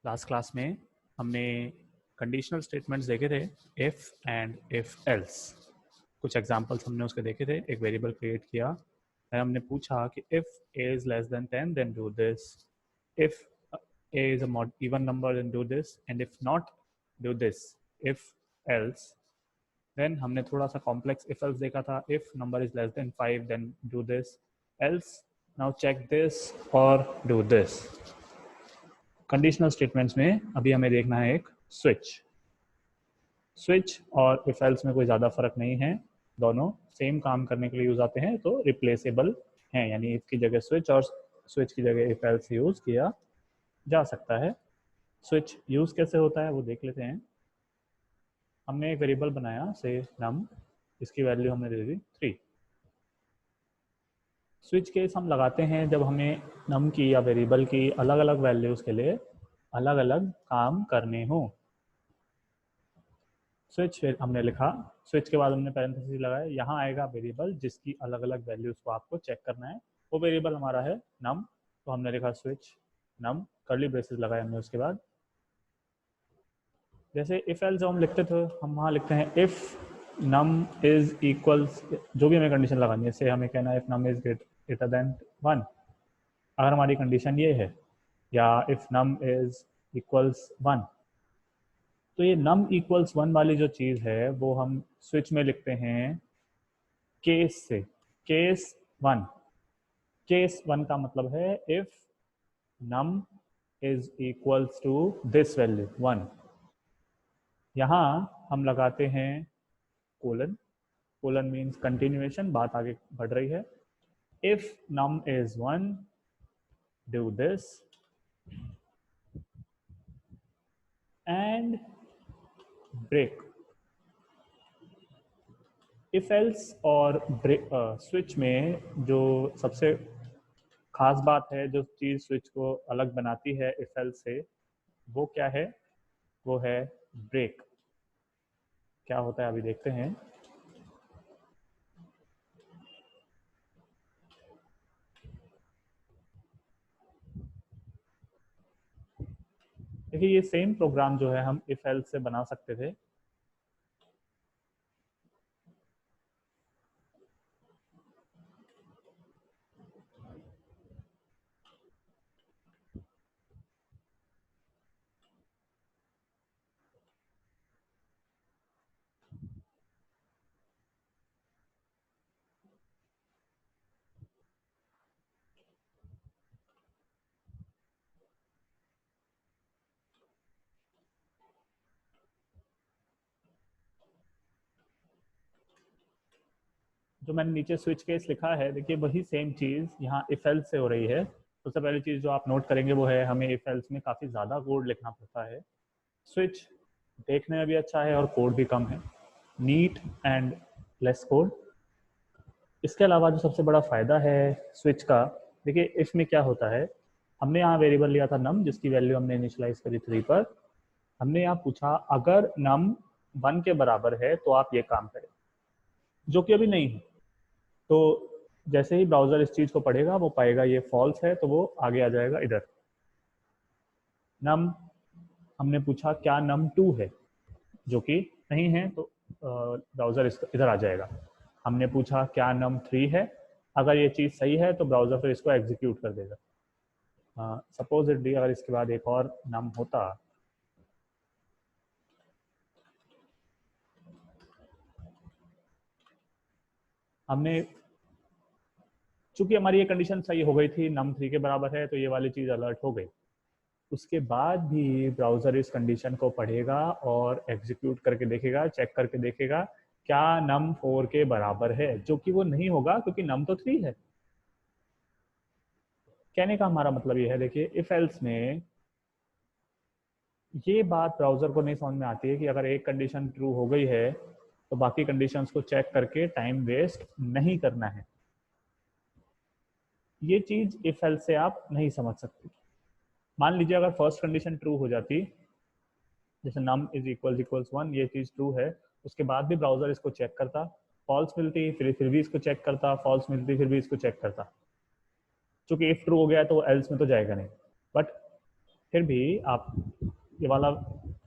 Last class में हमने conditional statements देखे थे, इफ़ एंड इफ़ एल्स। कुछ एग्जांपल्स हमने उसके देखे थे। एक वेरिएबल क्रिएट किया, फिर हमने पूछा कि if A is less than 10 then do this, if A is a even number then do this, and if not do this, if else. Then हमने थोड़ा सा कॉम्प्लेक्स इफ एल्स देखा था, if number is less than 5 then do this, else now check this और do this. Conditional statements में अभी हमें देखना है एक स्विच और इफ एल्स में कोई ज़्यादा फर्क नहीं है, दोनों सेम काम करने के लिए यूज आते हैं, तो रिप्लेसेबल हैं, यानी इफ की जगह स्विच और स्विच की जगह इफ एल्स यूज किया जा सकता है। स्विच यूज कैसे होता है वो देख लेते हैं। हमने एक वेरिएबल बनाया से नम, इसकी वैल्यू हमने दे दी 3। स्विच केस हम लगाते हैं जब हमें नम की या वेरिएबल की अलग अलग वैल्यूज के लिए अलग अलग काम करने हों। स्विच फिर हमने लिखा, स्विच के बाद हमने पैरेंथेसिस लगाया, यहाँ आएगा वेरिएबल जिसकी अलग अलग वैल्यूज को आपको चेक करना है। वो वेरिएबल हमारा है नम, तो हमने लिखा स्विच नम, कर्ली ब्रेसेस लगाए हमने। उसके बाद जैसे इफ एल्स जो हम लिखते थे, हम वहाँ लिखते हैं इफ नम इज इक्वल्स, जो भी हमें कंडीशन लगानी है, जैसे हमें कहना है if num is greater than 1, अगर हमारी कंडीशन ये है, या इफ नम इज इक्वल्स 1, तो ये नम इक्वल्स 1 वाली जो चीज़ है वो हम स्विच में लिखते हैं केस से, केस 1। केस 1 का मतलब है if num is equals to this value 1। यहाँ हम लगाते हैं कोलन, कोलन मीन्स कंटिन्यूएशन, बात आगे बढ़ रही है। If num is 1 do this and break. If else और स्विच में जो सबसे खास बात है, जो चीज़ स्विच को अलग बनाती है इफ एल्स से, वो क्या है? वो है ब्रेक। क्या होता है अभी देखते हैं। देखिए ये सेम प्रोग्राम जो है हम इफ एल्स से बना सकते थे। जो मैंने नीचे स्विच केस लिखा है, देखिए वही सेम चीज़ यहाँ इफ एल्स से हो रही है। सबसे पहली चीज़ जो आप नोट करेंगे वो है हमें इफ एल्स में काफ़ी ज़्यादा कोड लिखना पड़ता है। स्विच देखने में भी अच्छा है और कोड भी कम है, नीट एंड लेस कोड। इसके अलावा जो सबसे बड़ा फ़ायदा है स्विच का, देखिए इफ में क्या होता है, हमने यहाँ वेरिएबल लिया था नम, जिसकी वैल्यू हमने इनिशियलाइज करी 3 पर। हमने यहाँ पूछा अगर नम 1 के बराबर है तो आप ये काम करें, जो कि अभी नहीं है। तो जैसे ही ब्राउज़र इस चीज़ को पढ़ेगा वो पाएगा ये फॉल्स है, तो वो आगे आ जाएगा इधर। नम हमने पूछा क्या नम 2 है, जो कि नहीं है, तो ब्राउज़र इधर आ जाएगा। हमने पूछा क्या नम 3 है, अगर ये चीज़ सही है तो ब्राउज़र फिर इसको एग्जीक्यूट कर देगा। सपोजिटली अगर इसके बाद एक और नम होता, हमने चूंकि हमारी ये कंडीशन सही हो गई थी, नम 3 के बराबर है, तो ये वाली चीज़ अलर्ट हो गई। उसके बाद भी ब्राउज़र इस कंडीशन को पढ़ेगा और एग्जीक्यूट करके देखेगा, चेक करके देखेगा क्या नम 4 के बराबर है, जो कि वो नहीं होगा क्योंकि नम तो 3 है। कहने का हमारा मतलब ये है, देखिए इफ एल्स में ये बात ब्राउज़र को नहीं समझ में आती है कि अगर एक कंडीशन ट्रू हो गई है तो बाकी कंडीशंस को चेक करके टाइम वेस्ट नहीं करना है। ये चीज़ इफ एल्स से आप नहीं समझ सकते। मान लीजिए अगर फर्स्ट कंडीशन ट्रू हो जाती, जैसे नम इज इक्वल्स 1, ये चीज़ ट्रू है, उसके बाद भी ब्राउज़र इसको चेक करता, फॉल्स मिलती फिर भी इसको चेक करता, फॉल्स मिलती फिर भी इसको चेक करता। चूंकि इफ ट्रू हो गया है तो एल्स में तो जाएगा नहीं। बट फिर भी आप ये वाला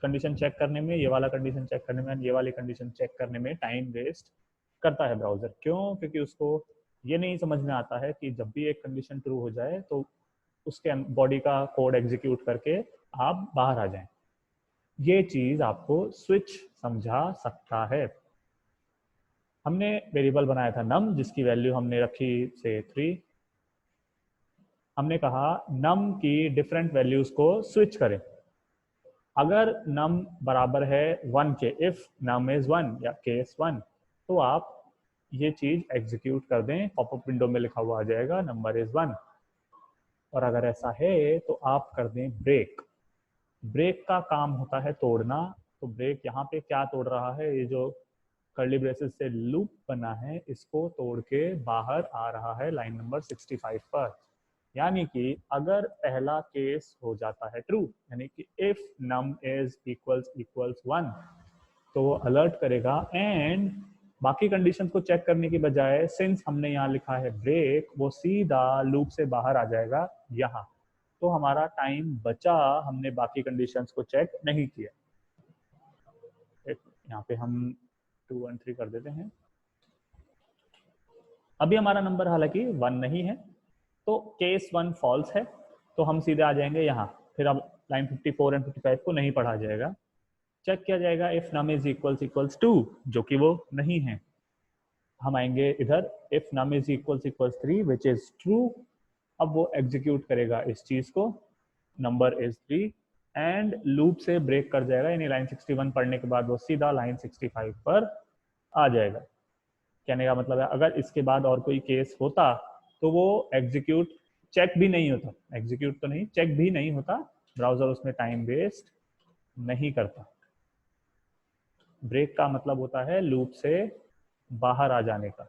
कंडीशन चेक करने में, ये वाला कंडीशन चेक करने में, ये वाली कंडीशन चेक करने में टाइम वेस्ट करता है ब्राउजर। क्यों? क्योंकि उसको ये नहीं समझ में आता है कि जब भी एक कंडीशन ट्रू हो जाए तो उसके बॉडी का कोड एग्जीक्यूट करके आप बाहर आ जाएं। ये चीज आपको स्विच समझा सकता है। हमने वेरिएबल बनाया था num, जिसकी वैल्यू हमने रखी से 3। हमने कहा num की डिफरेंट वैल्यूज को स्विच करें। अगर num बराबर है 1 के, इफ num इज 1 या केस 1, तो आप ये चीज एग्जीक्यूट कर दें, पॉपअप विंडो में लिखा हुआ आ जाएगा नंबर इज 1। और अगर ऐसा है तो आप कर दें ब्रेक। ब्रेक का काम होता है तोड़ना। तो ब्रेक यहाँ पे क्या तोड़ रहा है? ये जो कर्ली ब्रेसेस से लूप बना है, इसको तोड़ के बाहर आ रहा है लाइन नंबर 65 पर। यानी कि अगर पहला केस हो जाता है ट्रू, यानी कि इफ num इज इक्वल्स 1, तो वो अलर्ट करेगा एंड बाकी कंडीशंस को चेक करने की बजाय, सिंस हमने यहाँ लिखा है ब्रेक, वो सीधा लूप से बाहर आ जाएगा यहाँ। तो हमारा टाइम बचा, हमने बाकी कंडीशंस को चेक नहीं किया। यहाँ पे हम 2 1 3 कर देते हैं। अभी हमारा नंबर हालांकि 1 नहीं है, तो केस 1 फॉल्स है, तो हम सीधे आ जाएंगे यहाँ। फिर अब लाइन 54 एंड 55 को नहीं पढ़ा जाएगा, चेक किया जाएगा इफ num इज इक्वल्स 2, जो कि वो नहीं है। हम आएंगे इधर, if num is equals 3 which is true. अब वो एग्जीक्यूट करेगा इस चीज को, नंबर इज 3, एंड लूप से ब्रेक कर जाएगा, यानी लाइन 61 पढ़ने के बाद वो सीधा लाइन 65 पर आ जाएगा। कहने का मतलब है अगर इसके बाद और कोई केस होता तो वो एग्जीक्यूट चेक भी नहीं होता, एग्जीक्यूट तो नहीं, चेक भी नहीं होता, ब्राउजर उसमें टाइम वेस्ट नहीं करता। ब्रेक का मतलब होता है लूप से बाहर आ जाने का।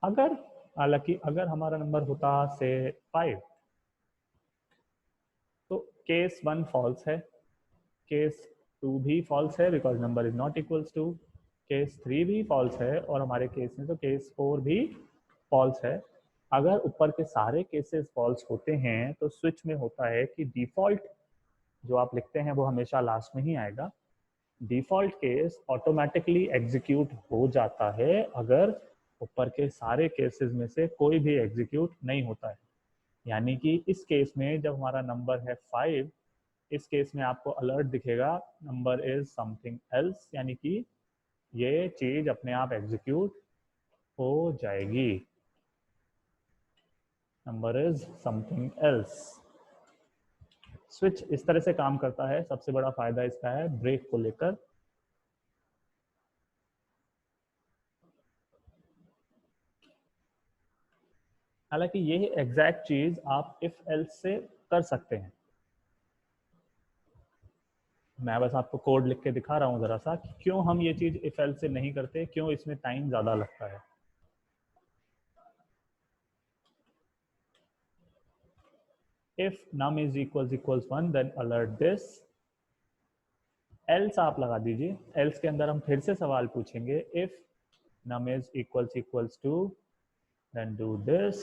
अगर हालांकि अगर हमारा नंबर होता से 5, तो केस 1 फॉल्स है, केस 2 भी फॉल्स है because number is not equals to, case 3 भी फॉल्स है, और हमारे केस में तो केस 4 भी फॉल्स है। अगर ऊपर के सारे केसेस फॉल्स होते हैं तो स्विच में होता है कि डिफॉल्ट जो आप लिखते हैं वो हमेशा लास्ट में ही आएगा। डिफॉल्ट केस ऑटोमेटिकली एग्जीक्यूट हो जाता है अगर ऊपर के सारे केसेस में से कोई भी एग्जीक्यूट नहीं होता है। यानी कि इस केस में जब हमारा नंबर है 5, इस केस में आपको अलर्ट दिखेगा नंबर इज समथिंग एल्स, यानी कि ये चीज अपने आप एग्जीक्यूट हो जाएगी, number is something else. Switch इस तरह से काम करता है। सबसे बड़ा फायदा इसका है ब्रेक को लेकर। हालांकि यही एग्जैक्ट चीज आप इफ एल्स से कर सकते हैं। मैं बस आपको कोड लिख के दिखा रहा हूं जरा सा कि क्यों हम ये चीज इफ एल्स से नहीं करते, क्यों इसमें टाइम ज्यादा लगता है। if num is equals 1 then alert this, else आप लगा दीजिए। else के अंदर हम फिर से सवाल पूछेंगे, if num is equals 2 then do this।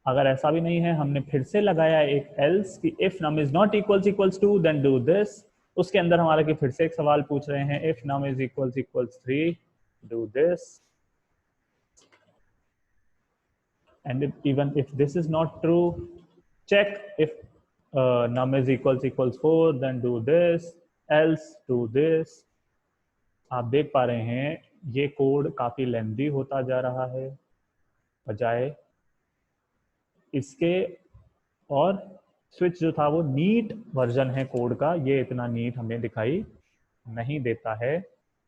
अगर ऐसा भी नहीं है, हमने फिर से लगाया एक else कि if num is not equals 2 then do this। उसके अंदर हमारा कि फिर से एक सवाल पूछ रहे हैं, if num is equals 3 do this। and even if this is not true, check if num is equals 4 then do this, else do this। आप देख पा रहे हैं ये कोड काफी लेंथी होता जा रहा है बजाय इसके, और स्विच जो था वो नीट वर्जन है कोड का, ये इतना नीट हमें दिखाई नहीं देता है,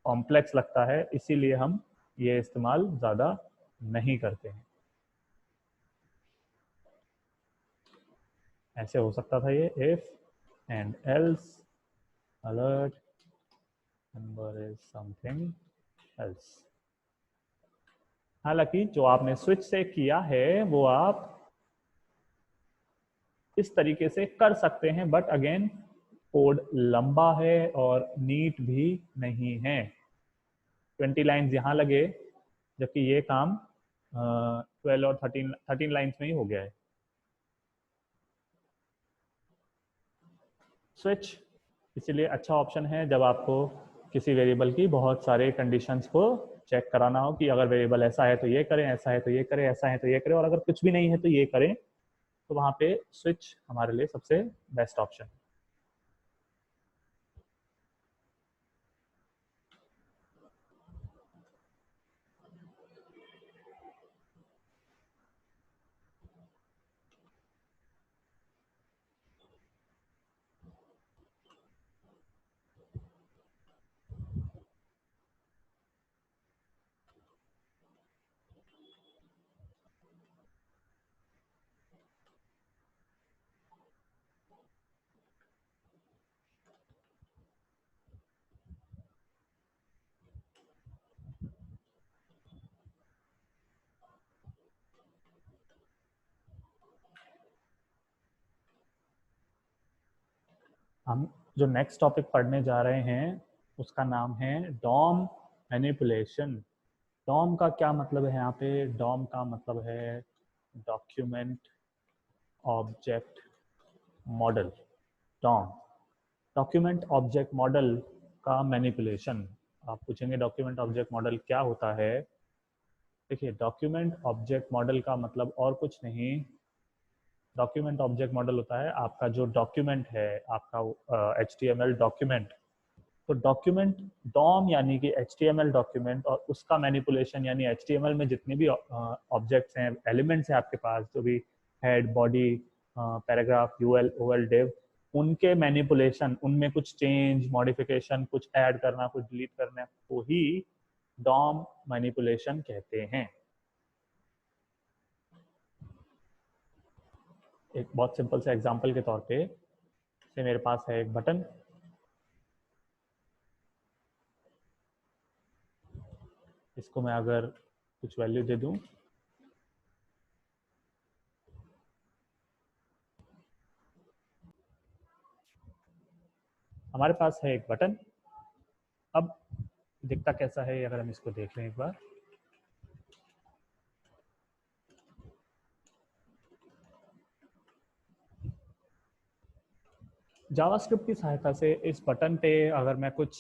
कॉम्प्लेक्स लगता है, इसीलिए हम ये इस्तेमाल ज़्यादा नहीं करते हैं। ऐसे हो सकता था ये, if and else alert number is something else. हालांकि जो आपने स्विच से किया है वो आप इस तरीके से कर सकते हैं, बट अगेन कोड लंबा है और नीट भी नहीं है। 20 लाइन्स यहाँ लगे जबकि ये काम 12 और 13 लाइन्स में ही हो गया है। स्विच इसीलिए अच्छा ऑप्शन है जब आपको किसी वेरिएबल की बहुत सारे कंडीशंस को चेक कराना हो कि अगर वेरिएबल ऐसा है तो ये करें, ऐसा है तो ये करें, ऐसा है तो ये करें, और अगर कुछ भी नहीं है तो ये करें, तो वहाँ पे स्विच हमारे लिए सबसे बेस्ट ऑप्शन है। हम जो नेक्स्ट टॉपिक पढ़ने जा रहे हैं उसका नाम है डॉम मैनिपुलेशन। डॉम का क्या मतलब है यहाँ पे? डॉम का मतलब है document object model. DOM document object model का मैनिपुलेशन। आप पूछेंगे डॉक्यूमेंट ऑब्जेक्ट मॉडल क्या होता है? देखिए, डॉक्यूमेंट ऑब्जेक्ट मॉडल का मतलब और कुछ नहीं, डॉक्यूमेंट ऑब्जेक्ट मॉडल होता है आपका जो डॉक्यूमेंट है, आपका HTML डॉक्यूमेंट। तो डॉक्यूमेंट डॉम यानी कि HTML डॉक्यूमेंट, और उसका मैनिपुलेशन यानी HTML में जितने भी ऑब्जेक्ट्स हैं, एलिमेंट्स हैं आपके पास, जो भी head, body, paragraph, UL, OL, div, उनके मैनिपुलेशन, उनमें कुछ चेंज, मॉडिफिकेशन, कुछ ऐड करना, कुछ डिलीट करना, को ही डॉम मैनिपुलेशन कहते हैं। एक बहुत सिंपल से एग्जांपल के तौर पे, से मेरे पास है एक बटन, इसको मैं अगर कुछ वैल्यू दे दूं, हमारे पास है एक बटन। अब दिखता कैसा है अगर हम इसको देख लें एक बार। जावास्क्रिप्ट की सहायता से इस बटन पे अगर मैं कुछ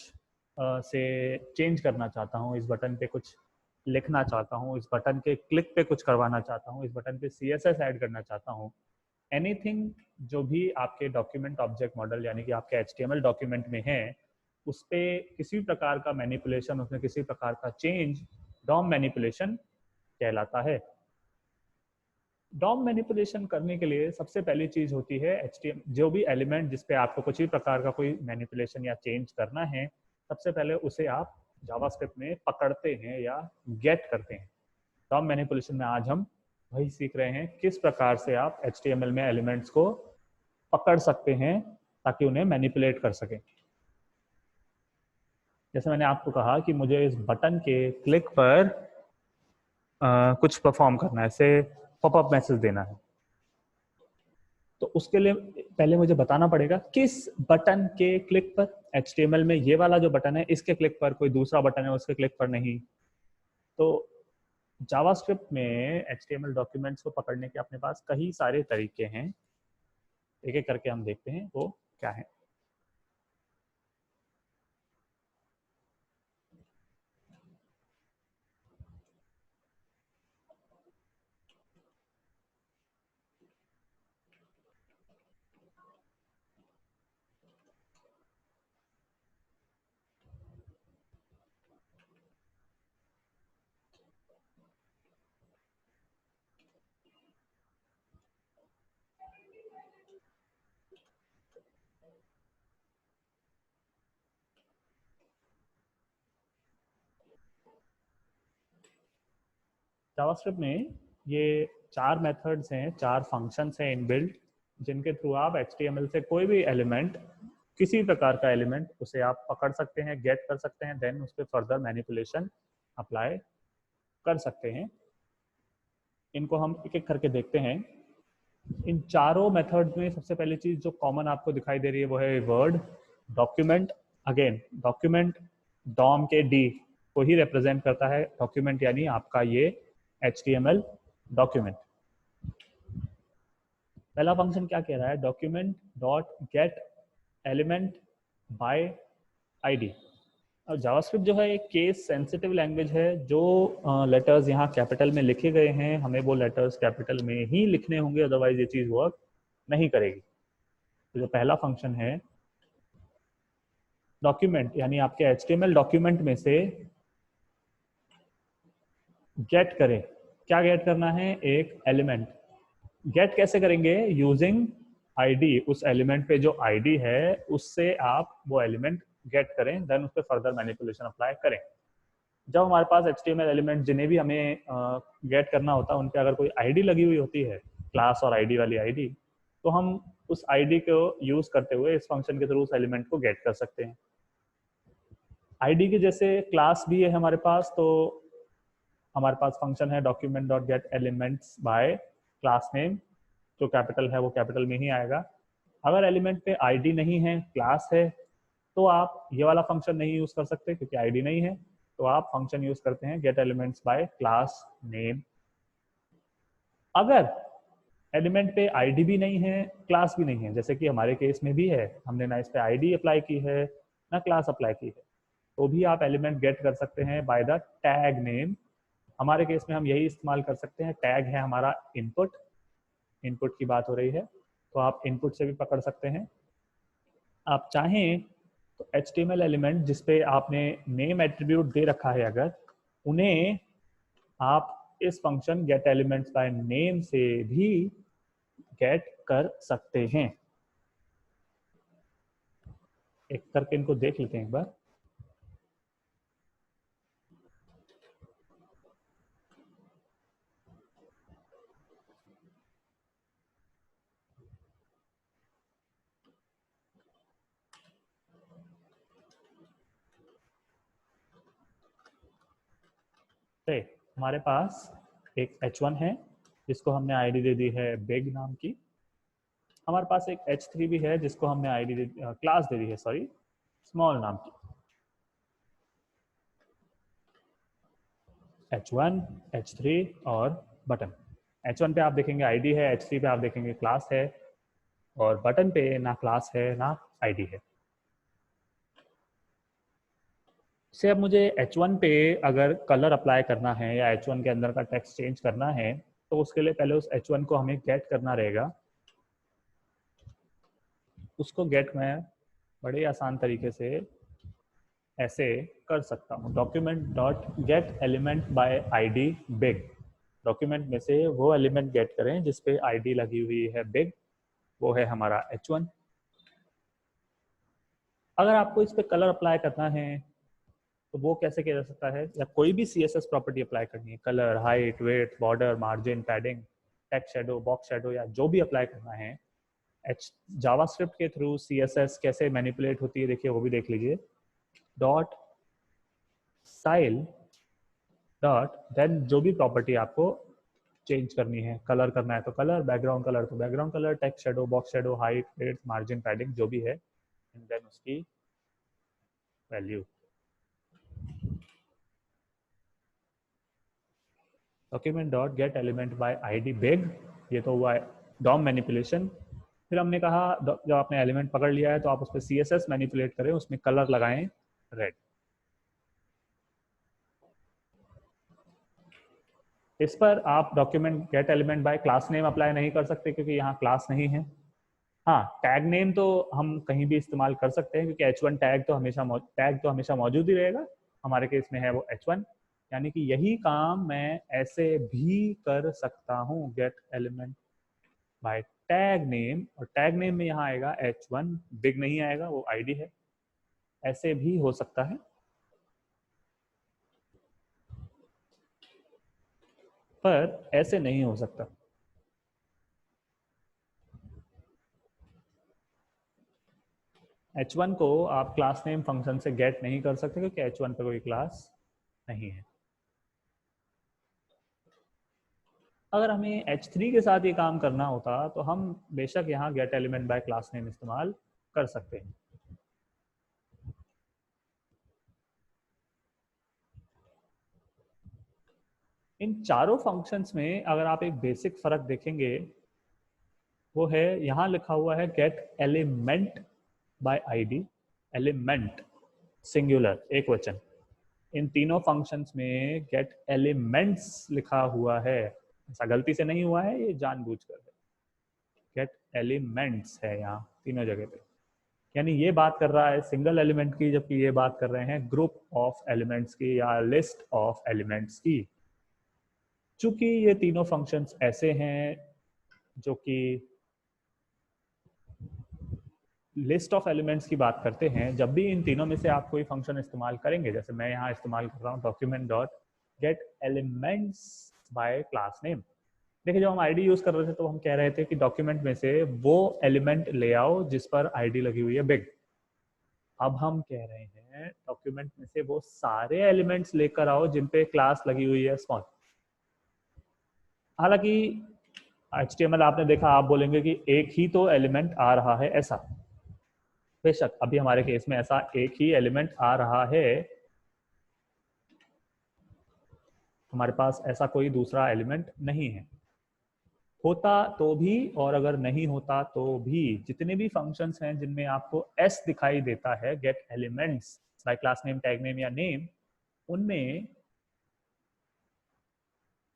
से चेंज करना चाहता हूँ, इस बटन पे कुछ लिखना चाहता हूँ, इस बटन के क्लिक पे कुछ करवाना चाहता हूँ, इस बटन पे CSS ऐड करना चाहता हूँ, एनीथिंग जो भी आपके डॉक्यूमेंट ऑब्जेक्ट मॉडल यानी कि आपके HTML डॉक्यूमेंट में है, उस पर किसी प्रकार का मैनिपुलेशन, उसमें किसी प्रकार का चेंज डॉम मैनिपुलेशन कहलाता है। डॉम मैनिपुलेशन करने के लिए सबसे पहली चीज होती है HTML, जो भी एलिमेंट जिस पे आपको कुछ भी प्रकार का कोई मैनिपुलेशन या चेंज करना है, सबसे पहले उसे आप जावास्क्रिप्ट में पकड़ते हैं या गेट करते हैं। डॉम मैनिपुलेशन में आज हम वही सीख रहे हैं, किस प्रकार से आप HTML में एलिमेंट्स को पकड़ सकते हैं ताकि उन्हें मैनिपुलेट कर सकें। जैसे मैंने आपको कहा कि मुझे इस बटन के क्लिक पर कुछ परफॉर्म करना है, से पॉपअप मैसेज देना है, तो उसके लिए पहले मुझे बताना पड़ेगा किस बटन के क्लिक पर। HTML में ये वाला जो बटन है, इसके क्लिक पर, कोई दूसरा बटन है उसके क्लिक पर नहीं। तो जावास्क्रिप्ट में HTML डॉक्यूमेंट्स को पकड़ने के अपने पास कई सारे तरीके हैं, एक एक करके हम देखते हैं वो क्या है। जावास्क्रिप्ट में ये 4 मेथड्स हैं, 4 फंक्शंस हैं इनबिल्ट, जिनके थ्रू आप HTML से कोई भी एलिमेंट, किसी प्रकार का एलिमेंट, उसे आप पकड़ सकते हैं, गेट कर सकते हैं, देन उस पर फर्दर मैनिपुलेशन अप्लाई कर सकते हैं। इनको हम एक एक करके देखते हैं। इन चारों मेथड्स में सबसे पहली चीज जो कॉमन आपको दिखाई दे रही है वो है word document. Again document, DOM के डी, को ही रिप्रेजेंट करता है डॉक्यूमेंट, यानी आपका ये HTML डॉक्यूमेंट। पहला फंक्शन क्या कह रहा है, document dot get element by ID. और जावास्क्रिप्ट जो है एक केस सेंसिटिव लैंग्वेज है, जो लेटर्स यहाँ कैपिटल में लिखे गए हैं हमें वो लेटर्स कैपिटल में ही लिखने होंगे, अदरवाइज ये चीज़ वर्क नहीं करेगी। तो जो पहला फंक्शन है डॉक्यूमेंट, यानी आपके HTML डॉक्यूमेंट में से गेट करें। क्या गेट करना है, एक एलिमेंट। गेट कैसे करेंगे, यूजिंग आईडी। उस एलिमेंट पे जो आईडी है उससे आप वो एलिमेंट गेट करें, देन उस पर फर्दर मैनिपुलेशन अप्लाई करें। जब हमारे पास HTML एलिमेंट जिन्हें भी हमें गेट करना होता है उन पर अगर कोई आईडी लगी हुई होती है, क्लास और आईडी वाली आईडी, तो हम उस आईडी को यूज करते हुए इस फंक्शन के थ्रू उस एलिमेंट को गेट कर सकते हैं। आईडी के जैसे क्लास भी है हमारे पास, तो हमारे पास फंक्शन है document dot gate elements by class name. जो कैपिटल है वो कैपिटल में ही आएगा। अगर एलिमेंट पे आईडी नहीं है, क्लास है, तो आप ये वाला फंक्शन नहीं यूज कर सकते क्योंकि आईडी नहीं है। तो आप फंक्शन यूज करते हैं gate elements by class name. अगर एलिमेंट पे आईडी भी नहीं है, क्लास भी नहीं है, जैसे कि हमारे केस में भी है, हमने ना इस पे आईडी अप्लाई की है ना क्लास अप्लाई की है, तो भी आप एलिमेंट गेट कर सकते हैं बाय द टैग नेम। हमारे केस में हम यही इस्तेमाल कर सकते हैं। टैग है हमारा इनपुट, इनपुट की बात हो रही है तो आप इनपुट से भी पकड़ सकते हैं। आप चाहें तो HTML एलिमेंट जिसपे आपने नेम एट्रीब्यूट दे रखा है, अगर उन्हें आप इस function gate elements by name से भी गेट कर सकते हैं। एक करके इनको देख लेते हैं एक बार। हमारे पास एक H1 है जिसको हमने आईडी दे दी है बिग नाम की। हमारे पास एक H3 भी है जिसको हमने आईडी क्लास दे दी है, सॉरी, स्मॉल नाम की। H1, H3 और बटन। H1 पे आप देखेंगे आईडी है, H3 पे आप देखेंगे क्लास है, और बटन पे ना क्लास है ना आईडी है। से अब मुझे H1 पे अगर कलर अप्लाई करना है या H1 के अंदर का टेक्स्ट चेंज करना है, तो उसके लिए पहले उस H1 को हमें गेट करना रहेगा। उसको गेट मैं बड़े आसान तरीके से ऐसे कर सकता हूँ, document dot get element by ID big. Document में से वो एलिमेंट गेट करें जिसपे आईडी लगी हुई है बिग, वो है हमारा H1। अगर आपको इस पे कलर अप्लाई करना है तो वो कैसे किया जा सकता है, या कोई भी CSS प्रॉपर्टी अप्लाई करनी है, colour, height, weight, border, margin, padding, text shadow, box shadow, या जो भी अप्लाई करना है जावास्क्रिप्ट के थ्रू CSS कैसे मैनिपुलेट होती है, देखिए वो भी देख लीजिए। डॉट स्टाइल डॉट देन जो भी प्रॉपर्टी आपको चेंज करनी है, कलर करना है तो कलर, बैकग्राउंड कलर तो background colour, text shadow, box shadow, height, weight, margin, padding जो भी है, एंड देन उसकी value. Document dot get element by ID big, ये तो हुआ डॉम मैनिपुलेशन। फिर हमने कहा जब आपने एलिमेंट पकड़ लिया है तो आप उस पर CSS मैनिपुलेट करें, उसमें कलर लगाएं रेड। इस पर आप document gate element bye class name apply नहीं कर सकते क्योंकि यहाँ क्लास नहीं है। हाँ, टैग नेम तो हम कहीं भी इस्तेमाल कर सकते हैं क्योंकि H1 टैग तो हमेशा मौजूद ही रहेगा। हमारे केस में है वो H1, यानी कि यही काम मैं ऐसे भी कर सकता हूँ, gate element bye tag name, और टैग नेम में यहाँ आएगा H1, बिग नहीं आएगा, वो आईडी है। ऐसे भी हो सकता है, पर ऐसे नहीं हो सकता। H1 को आप क्लास नेम फंक्शन से गेट नहीं कर सकते क्योंकि H1 पे कोई क्लास नहीं है। अगर हमें H3 के साथ ये काम करना होता तो हम बेशक यहाँ gate element bye class name इस्तेमाल कर सकते हैं। इन चारों फंक्शंस में अगर आप एक बेसिक फर्क देखेंगे वो है, यहाँ लिखा हुआ है gate element by ID, element singular एक वचन। इन तीनों फंक्शंस में गेट एलिमेंट्स लिखा हुआ है, ऐसा गलती से नहीं हुआ है, ये जानबूझकर है। गेट एलिमेंट्स है यहाँ तीनों जगह पे, यानी ये बात कर रहा है सिंगल एलिमेंट की, जबकि ये बात कर रहे हैं ग्रुप ऑफ एलिमेंट्स की या लिस्ट ऑफ एलिमेंट्स की। चूंकि ये तीनों फंक्शंस ऐसे हैं जो कि लिस्ट ऑफ एलिमेंट्स की बात करते हैं, जब भी इन तीनों में से आप कोई फंक्शन इस्तेमाल करेंगे, जैसे मैं यहाँ इस्तेमाल कर रहा हूँ document dot gate elements by class name. देखिए जब हम आईडी यूज कर रहे थे तो हम कह रहे थे कि डॉक्यूमेंट में से वो एलिमेंट ले आओ जिस पर आईडी लगी हुई है बिग। अब हम कह रहे हैं डॉक्यूमेंट में से वो सारे एलिमेंट्स लेकर आओ जिन पे क्लास लगी हुई है स्मॉल। हालांकि HTML आपने देखा, आप बोलेंगे कि एक ही तो एलिमेंट आ रहा है, ऐसा बेशक अभी हमारे केस में ऐसा एक ही एलिमेंट आ रहा है, हमारे पास ऐसा कोई दूसरा एलिमेंट नहीं है। होता तो भी और अगर नहीं होता तो भी जितने भी फंक्शंस हैं जिनमें आपको s दिखाई देता है, gate elements by class name, tag name या नेम, उनमें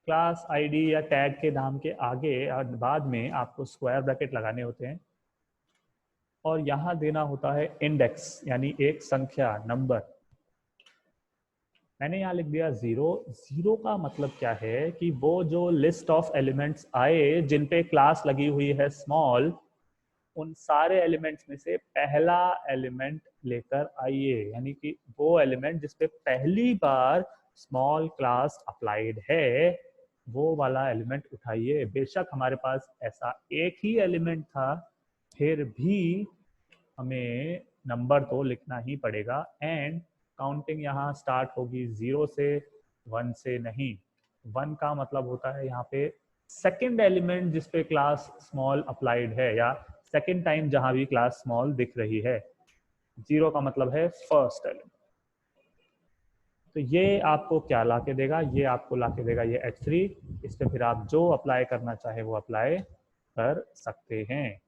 क्लास आईडी या टैग के नाम के आगे और बाद में आपको स्क्वायर ब्रैकेट लगाने होते हैं और यहाँ देना होता है इंडेक्स, यानी एक संख्या, नंबर। मैंने यहाँ लिख दिया 0। 0 का मतलब क्या है कि वो जो लिस्ट ऑफ एलिमेंट्स आए जिन पे क्लास लगी हुई है स्मॉल, उन सारे एलिमेंट्स में से पहला एलिमेंट लेकर आइए, यानी कि वो एलिमेंट जिस पे पहली बार स्मॉल क्लास अप्लाइड है वो वाला एलिमेंट उठाइए। बेशक हमारे पास ऐसा एक ही एलिमेंट था, फिर भी हमें नंबर तो लिखना ही पड़ेगा एंड काउंटिंग यहाँ स्टार्ट होगी 0 से, 1 से नहीं। 1 का मतलब होता है यहाँ पे सेकेंड एलिमेंट जिस पे क्लास स्मॉल अप्लाइड है या सेकेंड टाइम जहां भी क्लास स्मॉल दिख रही है। 0 का मतलब है फर्स्ट एलिमेंट। तो ये आपको क्या ला के देगा, ये आपको ला के देगा ये H3। इस पे फिर आप जो अप्लाई करना चाहे वो अप्लाई कर सकते हैं।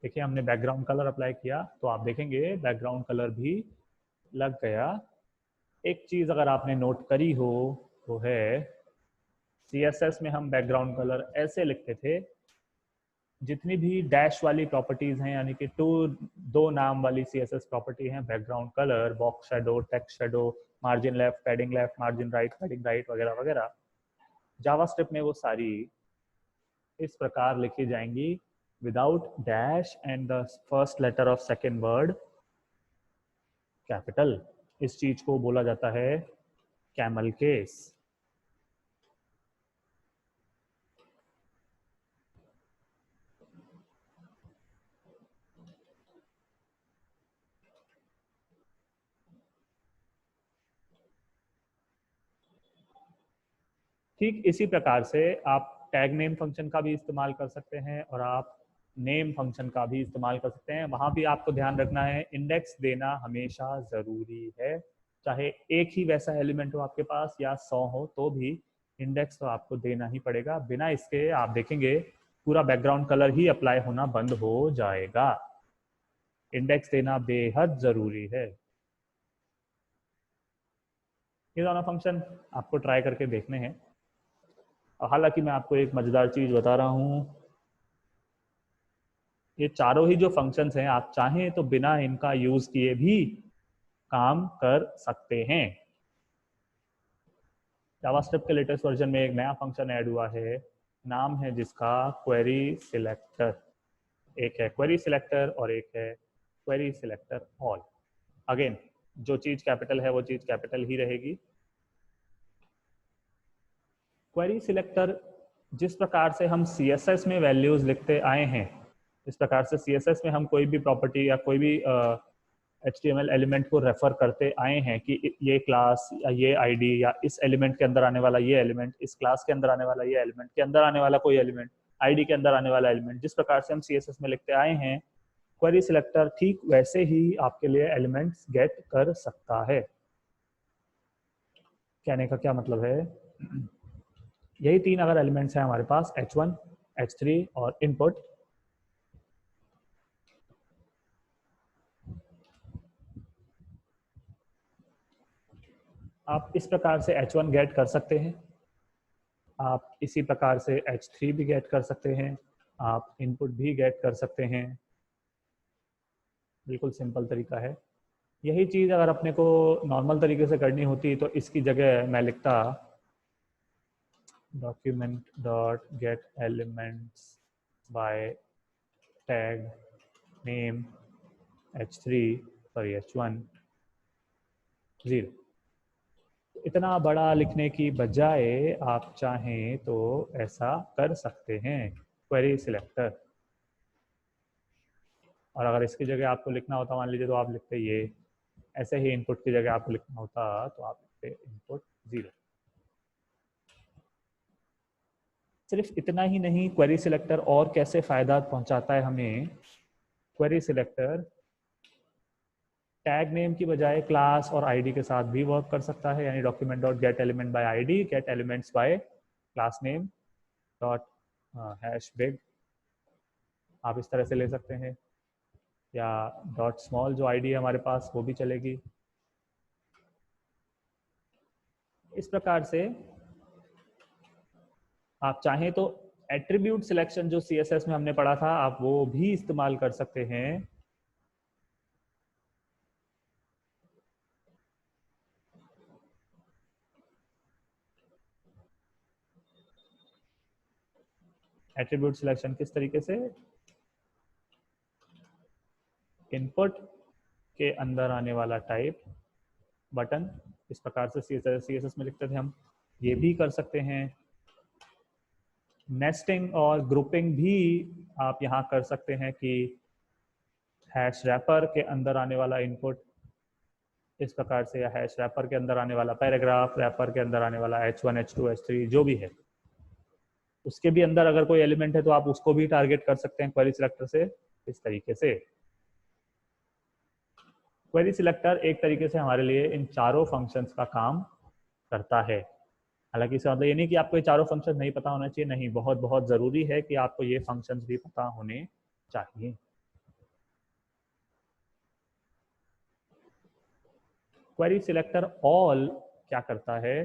देखिए हमने बैकग्राउंड कलर अप्लाई किया तो आप देखेंगे बैकग्राउंड कलर भी लग गया। एक चीज अगर आपने नोट करी हो वो है CSS में हम बैकग्राउंड कलर ऐसे लिखते थे, जितनी भी डैश वाली प्रॉपर्टीज हैं, यानी कि दो नाम वाली CSS प्रॉपर्टी हैं, background colour, box shadow, text shadow, margin left, padding left, margin right, padding right वगैरह वगैरह, जावास्क्रिप्ट में वो सारी इस प्रकार लिखी जाएंगी without dash and the first letter of second word capital. इस चीज को बोला जाता है कैमल केस। ठीक इसी प्रकार से आप टैग नेम फंक्शन का भी इस्तेमाल कर सकते हैं और आप नेम फंक्शन का भी इस्तेमाल कर सकते हैं। वहां भी आपको ध्यान रखना है इंडेक्स देना हमेशा जरूरी है, चाहे एक ही वैसा एलिमेंट हो आपके पास या 100 हो तो भी इंडेक्स तो आपको देना ही पड़ेगा। बिना इसके आप देखेंगे पूरा बैकग्राउंड कलर ही अप्लाई होना बंद हो जाएगा। इंडेक्स देना बेहद जरूरी है। ये दोनों फंक्शन आपको ट्राई करके देखने हैं। हालांकि मैं आपको एक मजेदार चीज बता रहा हूँ, ये चारों ही जो फंक्शंस हैं आप चाहें तो बिना इनका यूज किए भी काम कर सकते हैं। जावास्क्रिप्ट के लेटेस्ट वर्जन में एक नया फंक्शन ऐड हुआ है, नाम है जिसका क्वेरी सिलेक्टर। एक है क्वेरी सिलेक्टर और एक है क्वेरी सिलेक्टर ऑल। अगेन जो चीज कैपिटल है वो चीज कैपिटल ही रहेगी। क्वेरी सिलेक्टर जिस प्रकार से हम CSS में वैल्यूज लिखते आए हैं, इस प्रकार से CSS में हम कोई भी प्रॉपर्टी या कोई भी HTML एलिमेंट को रेफर करते आए हैं कि ये क्लास या ये आईडी या इस एलिमेंट के अंदर आने वाला ये एलिमेंट, इस क्लास के अंदर आने वाला ये एलिमेंट, के अंदर आने वाला कोई एलिमेंट, आईडी के अंदर आने वाला एलिमेंट, जिस प्रकार से हम सीएसएस में लिखते आए हैं, क्वेरी सिलेक्टर ठीक वैसे ही आपके लिए एलिमेंट्स गेट कर सकता है। कहने का क्या मतलब है, यही तीन अगर एलिमेंट्स हैं हमारे पास h1, h3 और इनपुट, आप इस प्रकार से h1 गेट कर सकते हैं, आप इसी प्रकार से h3 भी गेट कर सकते हैं, आप इनपुट भी गेट कर सकते हैं। बिल्कुल सिंपल तरीका है। यही चीज़ अगर अपने को नॉर्मल तरीके से करनी होती तो इसकी जगह मैं लिखता document dot gate elements by tag name h3 sorry h1 0। इतना बड़ा लिखने की बजाय आप चाहें तो ऐसा कर सकते हैं क्वेरी सिलेक्टर। और अगर इसकी जगह आपको लिखना होता मान लीजिए तो आप लिखते ये, ऐसे ही इनपुट की जगह आपको लिखना होता तो आप लिखते इनपुट 0। सिर्फ इतना ही नहीं, क्वेरी सिलेक्टर और कैसे फायदा पहुंचाता है हमें। क्वेरी सिलेक्टर टैग नेम की बजाय क्लास और आईडी के साथ भी वर्क कर सकता है, यानी document dot get element by ID get elements by class name dot hash big, आप इस तरह से ले सकते हैं, या डॉट स्मॉल जो आईडी है हमारे पास वो भी चलेगी। इस प्रकार से आप चाहें तो एट्रीब्यूट सिलेक्शन जो सीएसएस में हमने पढ़ा था आप वो भी इस्तेमाल कर सकते हैं। एट्रीब्यूट सिलेक्शन किस तरीके से, इनपुट के अंदर आने वाला टाइप बटन, इस प्रकार से सीएसएस में लिखते थे हम, ये भी कर सकते हैं। नेस्टिंग और ग्रुपिंग भी आप यहाँ कर सकते हैं कि हैश रैपर के अंदर आने वाला इनपुट इस प्रकार से, या हैश रैपर के अंदर आने वाला पैराग्राफ, रैपर के अंदर आने वाला h1, h2, h3 जो भी है, उसके भी अंदर अगर कोई एलिमेंट है तो आप उसको भी टारगेट कर सकते हैं क्वेरी सिलेक्टर से इस तरीके से। क्वेरी सिलेक्टर एक तरीके से हमारे लिए इन चारों फंक्शंस का काम करता है। हालांकि इसका मतलब ये नहीं कि आपको ये चारों फंक्शन नहीं पता होना चाहिए, नहीं, बहुत बहुत ज़रूरी है कि आपको ये फंक्शंस भी पता होने चाहिए। क्वेरी सिलेक्टर ऑल क्या करता है,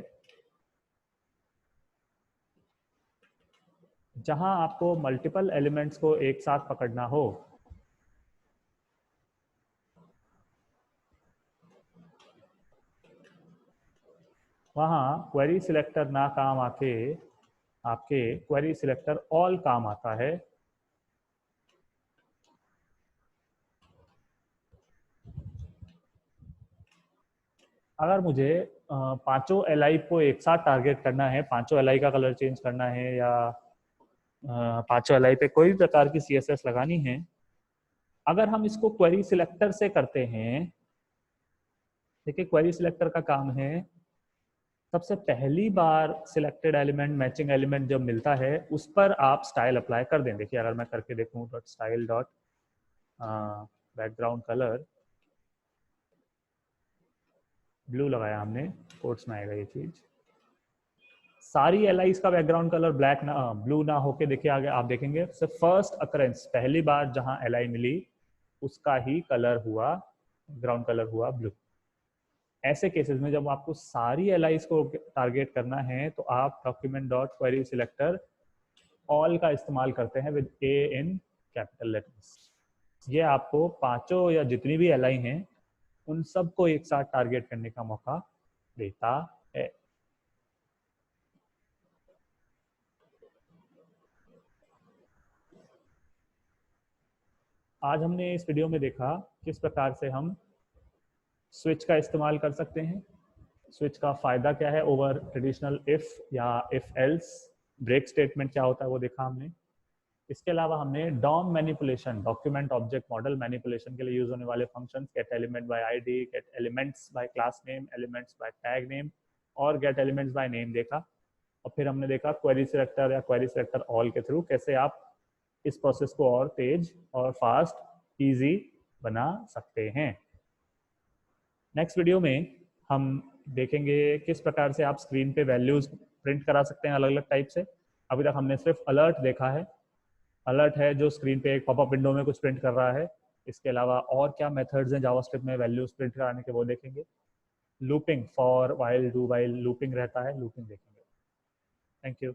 जहां आपको मल्टीपल एलिमेंट्स को एक साथ पकड़ना हो, वहां क्वेरी सिलेक्टर ना काम आके आपके क्वेरी सिलेक्टर ऑल काम आता है। अगर मुझे पांचों एलआई को एक साथ टारगेट करना है, पांचों एलआई का कलर चेंज करना है, या पांचों एलआई पे कोई भी प्रकार की सीएसएस लगानी है, अगर हम इसको क्वेरी सिलेक्टर से करते हैं, देखिए क्वेरी सिलेक्टर का काम है सबसे पहली बार सिलेक्टेड एलिमेंट मैचिंग एलिमेंट जब मिलता है उस पर आप स्टाइल अप्लाई कर दें। देखिए अगर मैं करके देखूं dot style dot background colour blue लगाया हमने, कोट्स में आएगा ये चीज, सारी एलआईज का बैकग्राउंड कलर ब्लैक ना ब्लू ना होके, देखिए आगे आप देखेंगे सिर्फ फर्स्ट अकरेंस पहली बार जहां एलआई मिली उसका ही कलर हुआ, ग्राउंड कलर हुआ ब्लू। ऐसे केसेस में जब आपको सारी एलआईज को टारगेट करना है तो आप document dot query selector all का इस्तेमाल करते हैं with A in capital letters. ये आपको पांचों या जितनी भी एलआई हैं उन सबको एक साथ टारगेट करने का मौका देता है। आज हमने इस वीडियो में देखा किस प्रकार से हम स्विच का इस्तेमाल कर सकते हैं, स्विच का फायदा क्या है ओवर ट्रेडिशनल इफ या इफ एल्स, ब्रेक स्टेटमेंट क्या होता है वो देखा हमने। इसके अलावा हमने DOM manipulation, document object model manipulation के लिए यूज होने वाले functions, get element by ID, get elements by class name, elements by tag name और गेट एलिमेंट्स बाय नेम देखा। और फिर हमने देखा क्वेरी सिलेक्टर या क्वेरी सिलेक्टर ऑल के थ्रू कैसे आप इस प्रोसेस को और तेज और फास्ट इजी बना सकते हैं। नेक्स्ट वीडियो में हम देखेंगे किस प्रकार से आप स्क्रीन पे वैल्यूज प्रिंट करा सकते हैं अलग अलग टाइप से। अभी तक हमने सिर्फ अलर्ट देखा है, अलर्ट है जो स्क्रीन पे एक पॉपअप विंडो में कुछ प्रिंट कर रहा है। इसके अलावा और क्या मेथड्स हैं जावास्क्रिप्ट में वैल्यूज प्रिंट कराने के, वो देखेंगे। Looping, for, while, do while, looping रहता है, लूपिंग देखेंगे। Thank you.